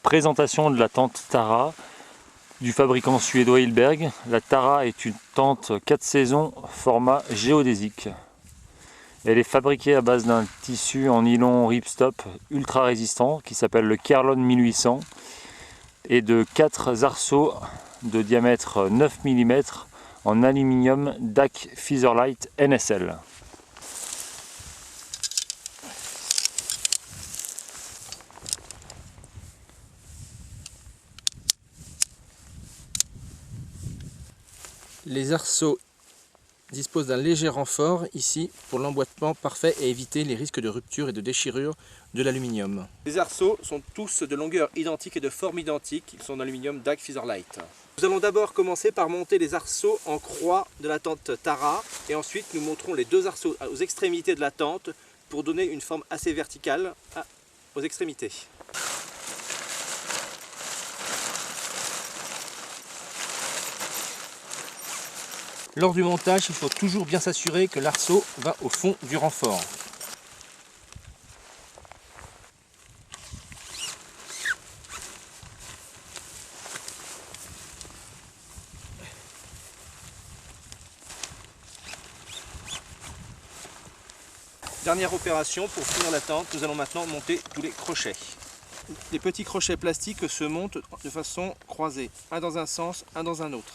Présentation de la tente Tara du fabricant suédois Hillberg. La Tara est une tente 4 saisons format géodésique. Elle est fabriquée à base d'un tissu en nylon ripstop ultra résistant qui s'appelle le Kerlon 1800 et de 4 arceaux de diamètre 9 mm en aluminium DAC Featherlight NSL. Les arceaux disposent d'un léger renfort ici pour l'emboîtement parfait et éviter les risques de rupture et de déchirure de l'aluminium. Les arceaux sont tous de longueur identique et de forme identique. Ils sont en aluminium DAC Featherlight. Nous allons d'abord commencer par monter les arceaux en croix de la tente Tara et ensuite nous monterons les deux arceaux aux extrémités de la tente pour donner une forme assez verticale aux extrémités. Lors du montage, il faut toujours bien s'assurer que l'arceau va au fond du renfort. Dernière opération, pour finir la tente, nous allons maintenant monter tous les crochets. Les petits crochets plastiques se montent de façon croisée, un dans un sens, un dans un autre.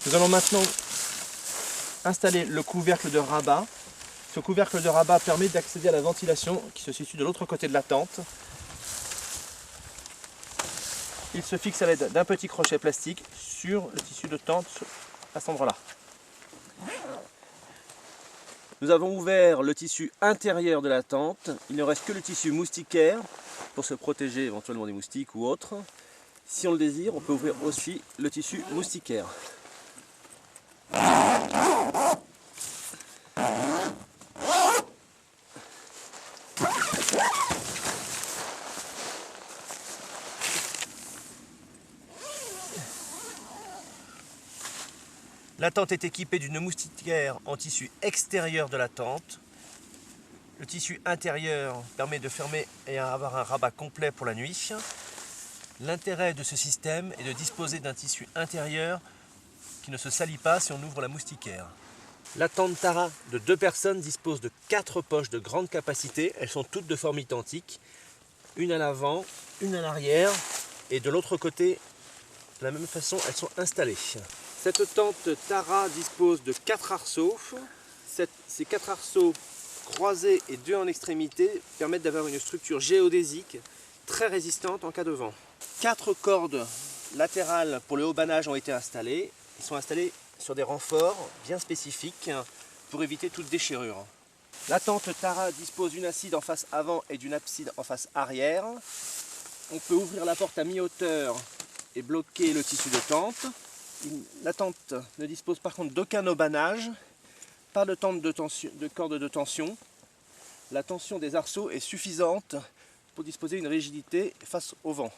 Nous allons maintenant installer le couvercle de rabat. Ce couvercle de rabat permet d'accéder à la ventilation qui se situe de l'autre côté de la tente. Il se fixe à l'aide d'un petit crochet plastique sur le tissu de tente à cet endroit-là. Nous avons ouvert le tissu intérieur de la tente. Il ne reste que le tissu moustiquaire pour se protéger éventuellement des moustiques ou autres. Si on le désire, on peut ouvrir aussi le tissu moustiquaire. La tente est équipée d'une moustiquaire en tissu extérieur de la tente. Le tissu intérieur permet de fermer et avoir un rabat complet pour la nuit. L'intérêt de ce système est de disposer d'un tissu intérieur qui ne se salit pas si on ouvre la moustiquaire. La tente Tara de 2 personnes dispose de 4 poches de grande capacité. Elles sont toutes de forme identique. Une à l'avant, une à l'arrière et de l'autre côté, de la même façon, elles sont installées. Cette tente Tara dispose de 4 arceaux. Ces 4 arceaux croisés et 2 en extrémité permettent d'avoir une structure géodésique très résistante en cas de vent. 4 cordes latérales pour le haubanage ont été installées. Ils sont installés sur des renforts bien spécifiques pour éviter toute déchirure. La tente Tara dispose d'une abside en face avant et d'une abside en face arrière. On peut ouvrir la porte à mi-hauteur et bloquer le tissu de tente. La tente ne dispose par contre d'aucun haubanage, pas de corde de tension. La tension des arceaux est suffisante pour disposer d'une rigidité face au vent.